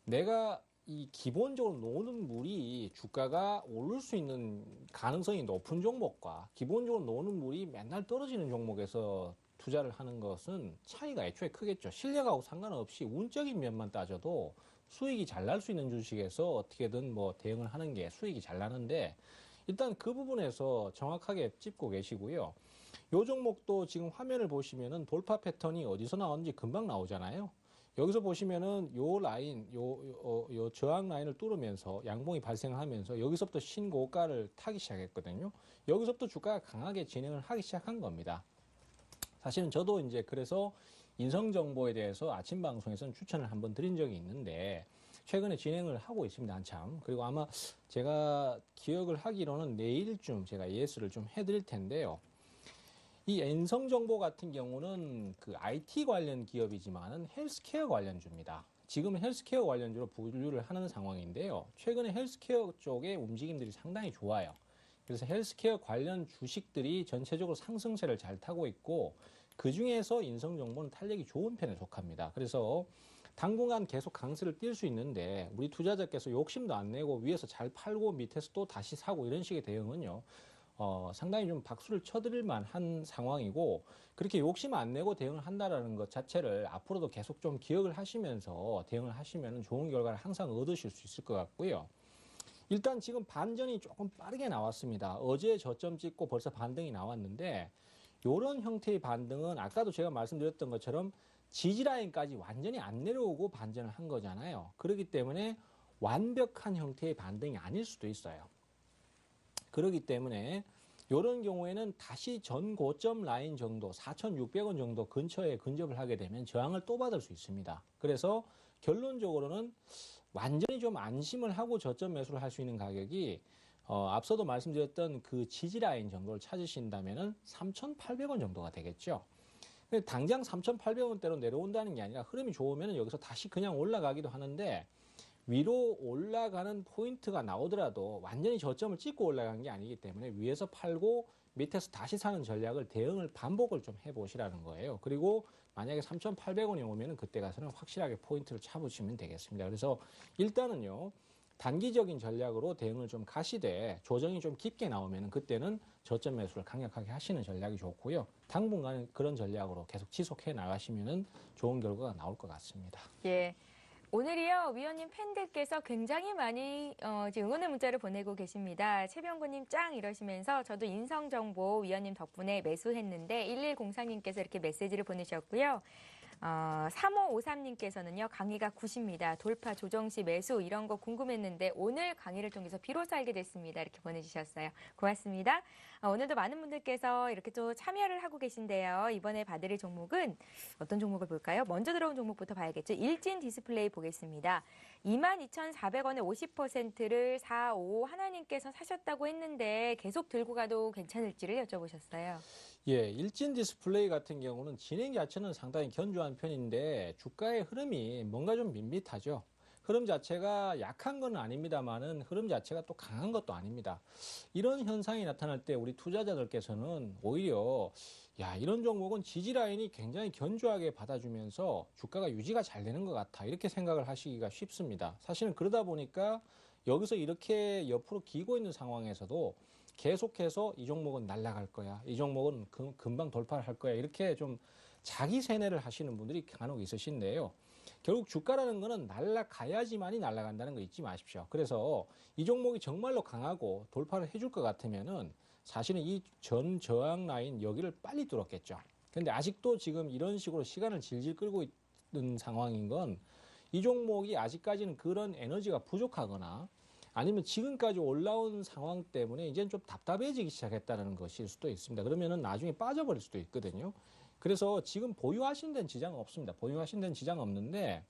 내가 이 기본적으로 노는 물이 주가가 오를 수 있는 가능성이 높은 종목과 기본적으로 노는 물이 맨날 떨어지는 종목에서 투자를 하는 것은 차이가 애초에 크겠죠. 실력하고 상관없이 운적인 면만 따져도 수익이 잘 날 수 있는 주식에서 어떻게든 뭐 대응을 하는 게 수익이 잘 나는데 일단 그 부분에서 정확하게 짚고 계시고요. 요 종목도 지금 화면을 보시면은 돌파 패턴이 어디서 나오는지 금방 나오잖아요. 여기서 보시면은 요 라인, 요 저항 라인을 뚫으면서 양봉이 발생하면서 여기서부터 신고가를 타기 시작했거든요. 여기서부터 주가가 강하게 진행을 하기 시작한 겁니다. 사실은 저도 이제 그래서 인성정보에 대해서 아침 방송에서는 추천을 한번 드린 적이 있는데 최근에 진행을 하고 있습니다, 한참. 그리고 아마 제가 기억을 하기로는 내일쯤 제가 예스를 좀 해드릴 텐데요. 이 인성정보 같은 경우는 그 IT 관련 기업이지만은 헬스케어 관련주입니다. 지금 헬스케어 관련주로 분류를 하는 상황인데요. 최근에 헬스케어 쪽의 움직임들이 상당히 좋아요. 그래서 헬스케어 관련 주식들이 전체적으로 상승세를 잘 타고 있고 그 중에서 인성정보는 탄력이 좋은 편에 속합니다. 그래서 당분간 계속 강세를 띌 수 있는데 우리 투자자께서 욕심도 안 내고 위에서 잘 팔고 밑에서 또 다시 사고 이런 식의 대응은요. 상당히 좀 박수를 쳐드릴 만한 상황이고 그렇게 욕심 안 내고 대응을 한다라는 것 자체를 앞으로도 계속 좀 기억을 하시면서 대응을 하시면 좋은 결과를 항상 얻으실 수 있을 것 같고요. 일단 지금 반전이 조금 빠르게 나왔습니다. 어제 저점 찍고 벌써 반등이 나왔는데 이런 형태의 반등은 아까도 제가 말씀드렸던 것처럼 지지라인까지 완전히 안 내려오고 반전을 한 거잖아요. 그렇기 때문에 완벽한 형태의 반등이 아닐 수도 있어요. 그렇기 때문에 이런 경우에는 다시 전 고점 라인 정도 4,600원 정도 근처에 근접을 하게 되면 저항을 또 받을 수 있습니다. 그래서 결론적으로는 완전히 좀 안심을 하고 저점 매수를 할 수 있는 가격이 앞서도 말씀드렸던 그 지지라인 정도를 찾으신다면은 3,800원 정도가 되겠죠. 근데 당장 3,800원대로 내려온다는 게 아니라 흐름이 좋으면 여기서 다시 그냥 올라가기도 하는데 위로 올라가는 포인트가 나오더라도 완전히 저점을 찍고 올라간 게 아니기 때문에 위에서 팔고 밑에서 다시 사는 전략을 대응을 반복을 좀 해보시라는 거예요. 그리고 만약에 3,800원이 오면은 그때 가서는 확실하게 포인트를 잡으시면 되겠습니다. 그래서 일단은요, 단기적인 전략으로 대응을 좀 가시되 조정이 좀 깊게 나오면은 그때는 저점 매수를 강력하게 하시는 전략이 좋고요. 당분간은 그런 전략으로 계속 지속해 나가시면은 좋은 결과가 나올 것 같습니다. 예. 오늘이요, 위원님 팬들께서 굉장히 많이 지금 응원의 문자를 보내고 계십니다. 최병구님 짱 이러시면서 저도 인성정보 위원님 덕분에 매수했는데 1103님께서 이렇게 메시지를 보내셨고요. 3553님께서는요, 강의가 굿입니다. 돌파, 조정시, 매수 이런 거 궁금했는데 오늘 강의를 통해서 비로소 알게 됐습니다. 이렇게 보내주셨어요. 고맙습니다. 오늘도 많은 분들께서 이렇게 또 참여를 하고 계신데요. 이번에 봐드릴 종목은 어떤 종목을 볼까요? 먼저 들어온 종목부터 봐야겠죠. 일진 디스플레이 보겠습니다. 22,400원에 50%를 45 하나님께서 사셨다고 했는데 계속 들고 가도 괜찮을지를 여쭤보셨어요. 예, 일진 디스플레이 같은 경우는 진행 자체는 상당히 견조한 편인데 주가의 흐름이 뭔가 좀 밋밋하죠. 흐름 자체가 약한 건 아닙니다만은 흐름 자체가 또 강한 것도 아닙니다. 이런 현상이 나타날 때 우리 투자자들께서는 오히려 이런 종목은 지지 라인이 굉장히 견조하게 받아주면서 주가가 유지가 잘 되는 것 같아 이렇게 생각을 하시기가 쉽습니다. 사실은 그러다 보니까 여기서 이렇게 옆으로 기고 있는 상황에서도 계속해서 이 종목은 날아갈 거야. 이 종목은 금방 돌파를 할 거야. 이렇게 좀 자기 세뇌를 하시는 분들이 간혹 있으신데요. 결국 주가라는 거는 날아가야지만이 날아간다는 거 잊지 마십시오. 그래서 이 종목이 정말로 강하고 돌파를 해줄 것 같으면은 사실은 이 전 저항 라인 여기를 빨리 뚫었겠죠. 근데 아직도 지금 이런 식으로 시간을 질질 끌고 있는 상황인 건 이 종목이 아직까지는 그런 에너지가 부족하거나 아니면 지금까지 올라온 상황 때문에 이제는 좀 답답해지기 시작했다는 것일 수도 있습니다. 그러면은 나중에 빠져버릴 수도 있거든요. 그래서 지금 보유하신 데는 지장 없습니다. 보유하신 데는 지장 없는데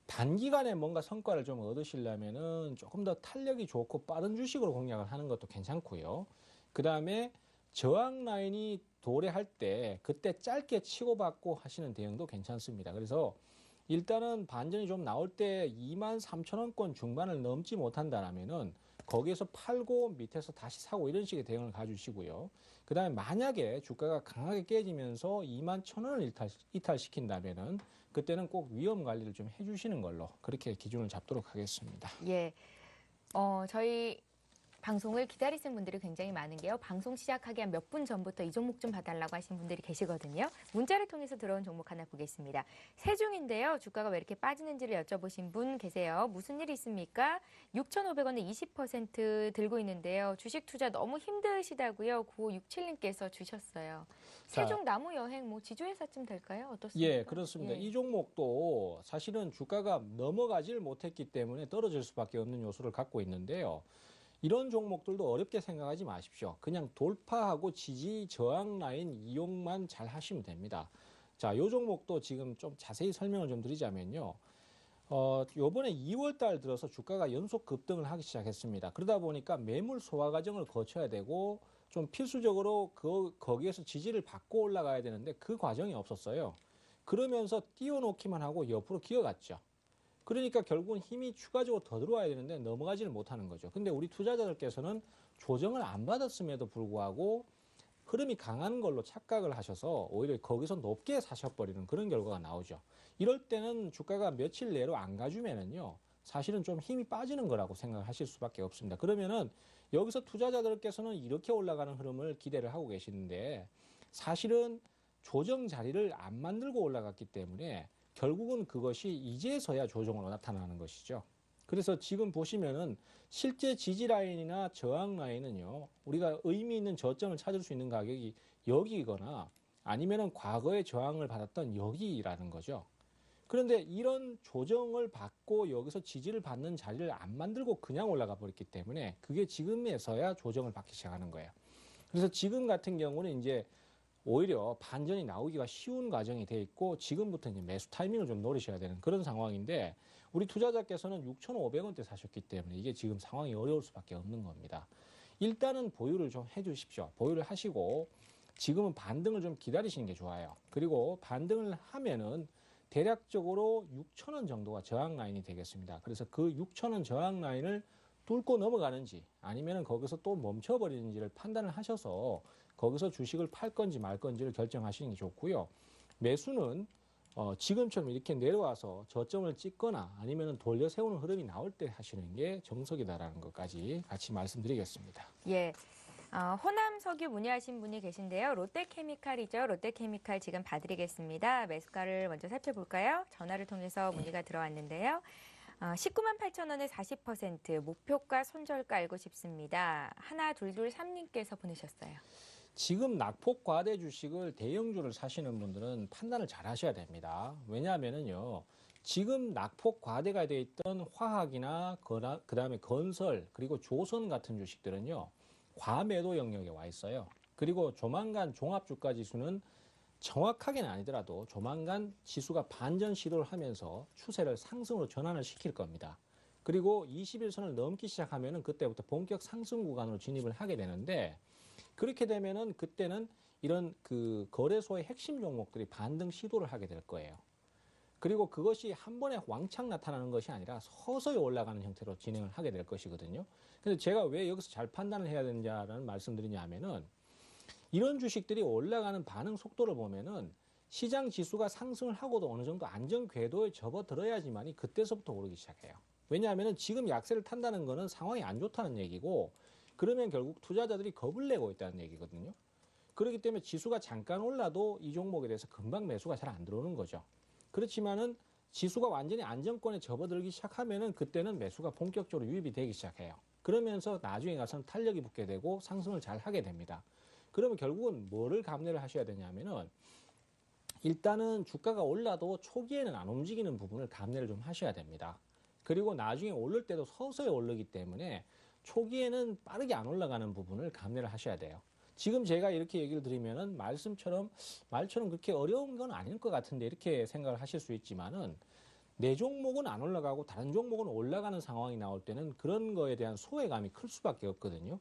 단기간에 뭔가 성과를 좀 얻으시려면은 조금 더 탄력이 좋고 빠른 주식으로 공략을 하는 것도 괜찮고요. 그 다음에 저항 라인이 도래할 때 그때 짧게 치고받고 하시는 대응도 괜찮습니다. 그래서 일단은 반전이 좀 나올 때 23,000원권 중반을 넘지 못한다라면은 거기에서 팔고 밑에서 다시 사고 이런 식의 대응을 가주시고요. 그 다음에 만약에 주가가 강하게 깨지면서 21,000원을 이탈시킨다면은 그때는 꼭 위험 관리를 좀 해주시는 걸로 그렇게 기준을 잡도록 하겠습니다. 예. 저희 방송을 기다리시는 분들이 굉장히 많은 게요. 방송 시작하기 한 몇 분 전부터 이 종목 좀 봐달라고 하신 분들이 계시거든요. 문자를 통해서 들어온 종목 하나 보겠습니다. 세중인데요. 주가가 왜 이렇게 빠지는지를 여쭤보신 분 계세요. 무슨 일 있습니까? 6,500원에 20% 들고 있는데요. 주식 투자 너무 힘드시다고요. 9567님께서 주셨어요. 세종 나무 여행 지주회사쯤 될까요? 어떻습니까? 예, 그렇습니다. 이 종목도 사실은 주가가 넘어가지를 못했기 때문에 떨어질 수밖에 없는 요소를 갖고 있는데요. 이런 종목들도 어렵게 생각하지 마십시오. 그냥 돌파하고 지지 저항 라인 이용만 잘 하시면 됩니다. 자, 이 종목도 지금 좀 자세히 설명을 좀 드리자면요. 요번에 2월 달 들어서 주가가 연속 급등을 하기 시작했습니다. 그러다 보니까 매물 소화 과정을 거쳐야 되고 좀 필수적으로 거기에서 지지를 받고 올라가야 되는데 그 과정이 없었어요. 그러면서 띄워놓기만 하고 옆으로 기어갔죠. 그러니까 결국은 힘이 추가적으로 더 들어와야 되는데 넘어가지를 못하는 거죠. 근데 우리 투자자들께서는 조정을 안 받았음에도 불구하고 흐름이 강한 걸로 착각을 하셔서 오히려 거기서 높게 사셔버리는 그런 결과가 나오죠. 이럴 때는 주가가 며칠 내로 안 가주면은요, 사실은 좀 힘이 빠지는 거라고 생각하실 수밖에 없습니다. 그러면은 여기서 투자자들께서는 이렇게 올라가는 흐름을 기대를 하고 계시는데 사실은 조정 자리를 안 만들고 올라갔기 때문에 결국은 그것이 이제서야 조정으로 나타나는 것이죠. 그래서 지금 보시면은 실제 지지 라인이나 저항 라인은요, 우리가 의미 있는 저점을 찾을 수 있는 가격이 여기거나 아니면은 과거에 저항을 받았던 여기라는 거죠. 그런데 이런 조정을 받고 여기서 지지를 받는 자리를 안 만들고 그냥 올라가 버렸기 때문에 그게 지금에서야 조정을 받기 시작하는 거예요. 그래서 지금 같은 경우는 이제 오히려 반전이 나오기가 쉬운 과정이 돼 있고 지금부터 이제 매수 타이밍을 좀 노리셔야 되는 그런 상황인데 우리 투자자께서는 6,500원대 사셨기 때문에 이게 지금 상황이 어려울 수밖에 없는 겁니다. 일단은 보유를 좀 해주십시오. 보유를 하시고 지금은 반등을 좀 기다리시는 게 좋아요. 그리고 반등을 하면은 대략적으로 6,000원 정도가 저항 라인이 되겠습니다. 그래서 그 6,000원 저항 라인을 뚫고 넘어가는지 아니면은 거기서 또 멈춰버리는지를 판단을 하셔서 거기서 주식을 팔 건지 말 건지를 결정하시는 게 좋고요. 매수는 지금처럼 이렇게 내려와서 저점을 찍거나 아니면 돌려 세우는 흐름이 나올 때 하시는 게 정석이다라는 것까지 같이 말씀드리겠습니다. 예. 호남 석유 문의하신 분이 계신데요. 롯데케미칼이죠. 롯데케미칼 지금 봐드리겠습니다. 매수가를 먼저 살펴볼까요? 전화를 통해서 문의가 들어왔는데요. 19만 8천 원에 40% 목표가 손절가 알고 싶습니다. 하나 둘둘 3님께서 보내셨어요. 지금 낙폭 과대 주식을 대형주를 사시는 분들은 판단을 잘 하셔야 됩니다. 왜냐하면요. 지금 낙폭 과대가 돼 있던 화학이나 그다음에 건설 그리고 조선 같은 주식들은요. 과매도 영역에 와 있어요. 그리고 조만간 종합주가 지수는 정확하게는 아니더라도 조만간 지수가 반전 시도를 하면서 추세를 상승으로 전환을 시킬 겁니다. 그리고 21선을 넘기 시작하면은 그때부터 본격 상승 구간으로 진입을 하게 되는데 그렇게 되면은 그때는 이런 그 거래소의 핵심 종목들이 반등 시도를 하게 될 거예요. 그리고 그것이 한 번에 왕창 나타나는 것이 아니라 서서히 올라가는 형태로 진행을 하게 될 것이거든요. 근데 제가 왜 여기서 잘 판단을 해야 되느냐라는 말씀드리냐면은 이런 주식들이 올라가는 반응 속도를 보면은 시장 지수가 상승을 하고도 어느 정도 안정 궤도에 접어들어야지만이 그때서부터 오르기 시작해요. 왜냐하면은 지금 약세를 탄다는 거는 상황이 안 좋다는 얘기고 그러면 결국 투자자들이 겁을 내고 있다는 얘기거든요. 그렇기 때문에 지수가 잠깐 올라도 이 종목에 대해서 금방 매수가 잘 안 들어오는 거죠. 그렇지만은 지수가 완전히 안정권에 접어들기 시작하면은 그때는 매수가 본격적으로 유입이 되기 시작해요. 그러면서 나중에 가서는 탄력이 붙게 되고 상승을 잘 하게 됩니다. 그러면 결국은 뭐를 감내를 하셔야 되냐면은 일단은 주가가 올라도 초기에는 안 움직이는 부분을 감내를 좀 하셔야 됩니다. 그리고 나중에 오를 때도 서서히 오르기 때문에 초기에는 빠르게 안 올라가는 부분을 감내를 하셔야 돼요. 지금 제가 이렇게 얘기를 드리면은 말처럼 그렇게 어려운 건 아닐 것 같은데 이렇게 생각을 하실 수 있지만은 내 종목은 안 올라가고 다른 종목은 올라가는 상황이 나올 때는 그런 거에 대한 소외감이 클 수밖에 없거든요.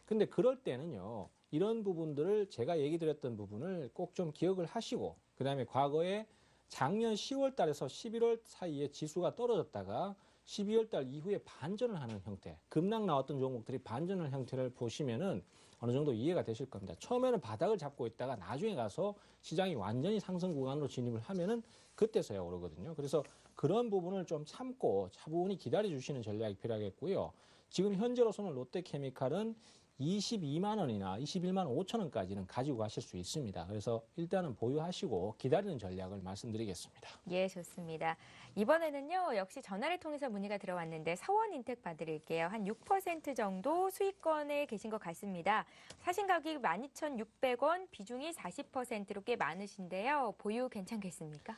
근데 그럴 때는요. 이런 부분들을 제가 얘기 드렸던 부분을 꼭 좀 기억을 하시고 그다음에 과거에 작년 10월 달에서 11월 사이에 지수가 떨어졌다가 12월 달 이후에 반전을 하는 형태, 급락 나왔던 종목들이 반전하는 형태를 보시면은 어느 정도 이해가 되실 겁니다. 처음에는 바닥을 잡고 있다가 나중에 가서 시장이 완전히 상승 구간으로 진입을 하면은 그때서야 오르거든요. 그래서 그런 부분을 좀 참고 차분히 기다려 주시는 전략이 필요하겠고요. 지금 현재로서는 롯데케미칼은 22만 원이나 21만 5천 원까지는 가지고 가실 수 있습니다. 그래서 일단은 보유하시고 기다리는 전략을 말씀드리겠습니다. 예, 좋습니다. 이번에는요, 역시 전화를 통해서 문의가 들어왔는데 서원인텍 봐드릴게요. 한 6% 정도 수익권에 계신 것 같습니다. 사신 가격이 12,600원, 비중이 40%로 꽤 많으신데요. 보유 괜찮겠습니까?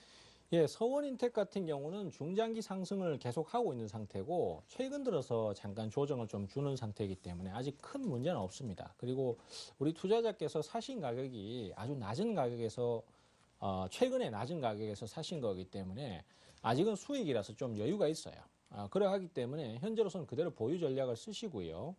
예, 서원인텍 같은 경우는 중장기 상승을 계속하고 있는 상태고 최근 들어서 잠깐 조정을 좀 주는 상태이기 때문에 아직 큰 문제는 없습니다. 그리고 우리 투자자께서 사신 가격이 아주 낮은 가격에서 최근에 낮은 가격에서 사신 거기 때문에 아직은 수익이라서 좀 여유가 있어요. 그러하기 때문에 현재로서는 그대로 보유 전략을 쓰시고요.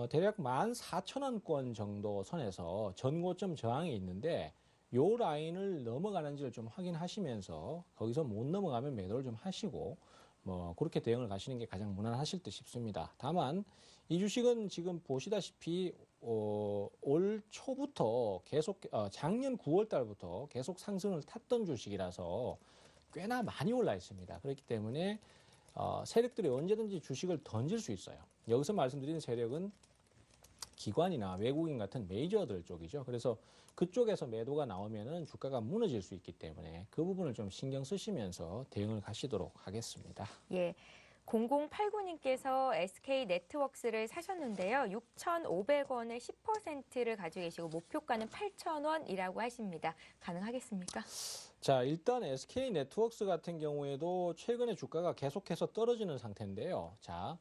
대략 14,000원권 정도 선에서 전고점 저항이 있는데 요 라인을 넘어가는지를 좀 확인하시면서 거기서 못 넘어가면 매도를 좀 하시고 뭐 그렇게 대응을 가시는 게 가장 무난하실 듯 싶습니다. 다만 이 주식은 지금 보시다시피 올 초부터 계속 작년 9월 달부터 계속 상승을 탔던 주식이라서 꽤나 많이 올라 있습니다. 그렇기 때문에 세력들이 언제든지 주식을 던질 수 있어요. 여기서 말씀드리는 세력은 기관이나 외국인 같은 메이저들 쪽이죠. 그래서 그쪽에서 매도가 나오면은 주가가 무너질 수 있기 때문에 그 부분을 좀 신경 쓰시면서 대응을 가시도록 하겠습니다. 예. 0089님께서 SK 네트워크스를 사셨는데요. 6,500원에 10%를 가지고 계시고 목표가는 8,000원이라고 하십니다. 가능하겠습니까? 자, 일단 SK 네트워크스 같은 경우에도 최근에 주가가 계속해서 떨어지는 상태인데요. 자,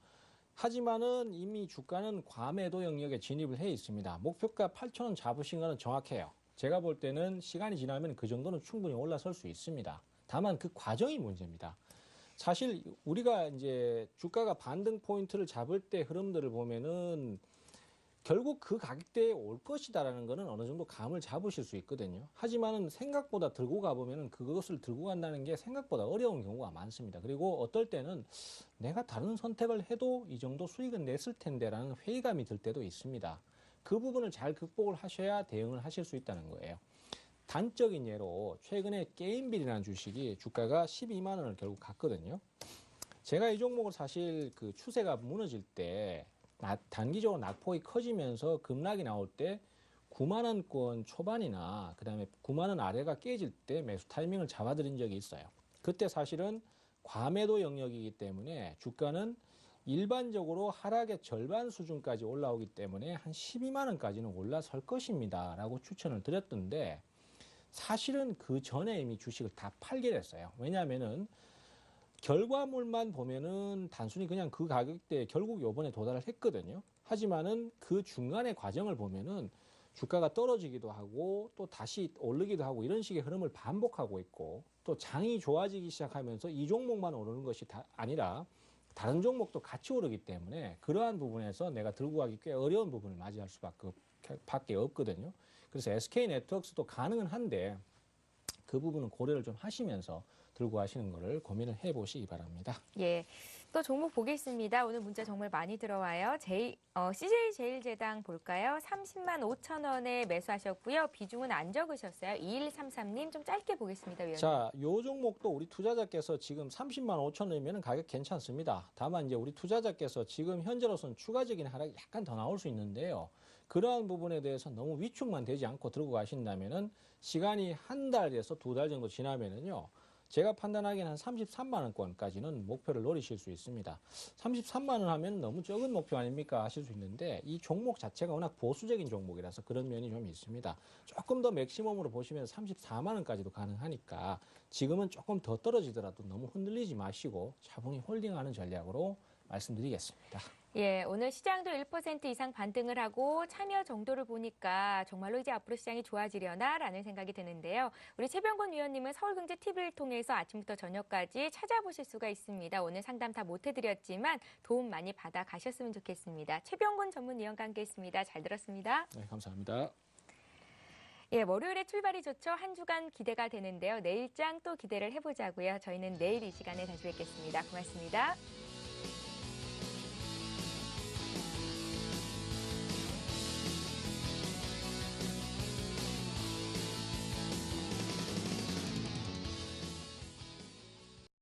하지만은 이미 주가는 과매도 영역에 진입을 해 있습니다. 목표가 8,000원 잡으신 거는 정확해요. 제가 볼 때는 시간이 지나면 그 정도는 충분히 올라설 수 있습니다. 다만 그 과정이 문제입니다. 사실 우리가 이제 주가가 반등 포인트를 잡을 때 흐름들을 보면은 결국 그 가격대에 올 것이다라는 거는 어느 정도 감을 잡으실 수 있거든요. 하지만은 생각보다 들고 가보면은 그것을 들고 간다는 게 생각보다 어려운 경우가 많습니다. 그리고 어떨 때는 내가 다른 선택을 해도 이 정도 수익은 냈을 텐데라는 회의감이 들 때도 있습니다. 그 부분을 잘 극복을 하셔야 대응을 하실 수 있다는 거예요. 단적인 예로 최근에 게임빌이라는 주식이 주가가 12만 원을 결국 갔거든요. 제가 이 종목을 사실 그 추세가 무너질 때 단기적으로 낙폭이 커지면서 급락이 나올 때 9만 원권 초반이나 그다음에 9만 원 아래가 깨질 때 매수 타이밍을 잡아드린 적이 있어요. 그때 사실은 과매도 영역이기 때문에 주가는 일반적으로 하락의 절반 수준까지 올라오기 때문에 한 12만 원까지는 올라설 것입니다 라고 추천을 드렸던데 사실은 그 전에 이미 주식을 다 팔게 됐어요. 왜냐하면은 결과물만 보면은 단순히 그냥 그 가격대에 결국 요번에 도달을 했거든요. 하지만은 그 중간의 과정을 보면은 주가가 떨어지기도 하고 또 다시 오르기도 하고 이런 식의 흐름을 반복하고 있고 또 장이 좋아지기 시작하면서 이 종목만 오르는 것이 아니라 다른 종목도 같이 오르기 때문에 그러한 부분에서 내가 들고 가기 꽤 어려운 부분을 맞이할 수밖에 없거든요. 그래서 SK네트워크스도 가능은 한데 그 부분은 고려를 좀 하시면서 들고 가시는 거를 고민을 해보시기 바랍니다. 예. 또 종목 보겠습니다. 오늘 문자 정말 많이 들어와요. CJ제일제당 볼까요? 30만 5천 원에 매수하셨고요. 비중은 안 적으셨어요. 2133님 좀 짧게 보겠습니다. 위원님. 자, 요 종목도 우리 투자자께서 지금 30만 5천 원이면 가격 괜찮습니다. 다만 이제 우리 투자자께서 지금 현재로서는 추가적인 하락이 약간 더 나올 수 있는데요. 그러한 부분에 대해서 너무 위축만 되지 않고 들고 가신다면은 시간이 한 달에서 두 달 정도 지나면은요. 제가 판단하기에는 한 33만 원권까지는 목표를 노리실 수 있습니다. 33만 원 하면 너무 적은 목표 아닙니까 하실 수 있는데 이 종목 자체가 워낙 보수적인 종목이라서 그런 면이 좀 있습니다. 조금 더 맥시멈으로 보시면 34만 원까지도 가능하니까 지금은 조금 더 떨어지더라도 너무 흔들리지 마시고 차분히 홀딩하는 전략으로 말씀드리겠습니다. 예, 오늘 시장도 1% 이상 반등을 하고 참여 정도를 보니까 정말로 이제 앞으로 시장이 좋아지려나라는 생각이 드는데요. 우리 최병곤 위원님은 서울경제TV를 통해서 아침부터 저녁까지 찾아보실 수가 있습니다. 오늘 상담 다 못해드렸지만 도움 많이 받아 가셨으면 좋겠습니다. 최병곤 전문위원과 함께했습니다. 잘 들었습니다. 네, 감사합니다. 예, 월요일에 출발이 좋죠. 한 주간 기대가 되는데요. 내일장 또 기대를 해보자고요. 저희는 내일 이 시간에 다시 뵙겠습니다. 고맙습니다.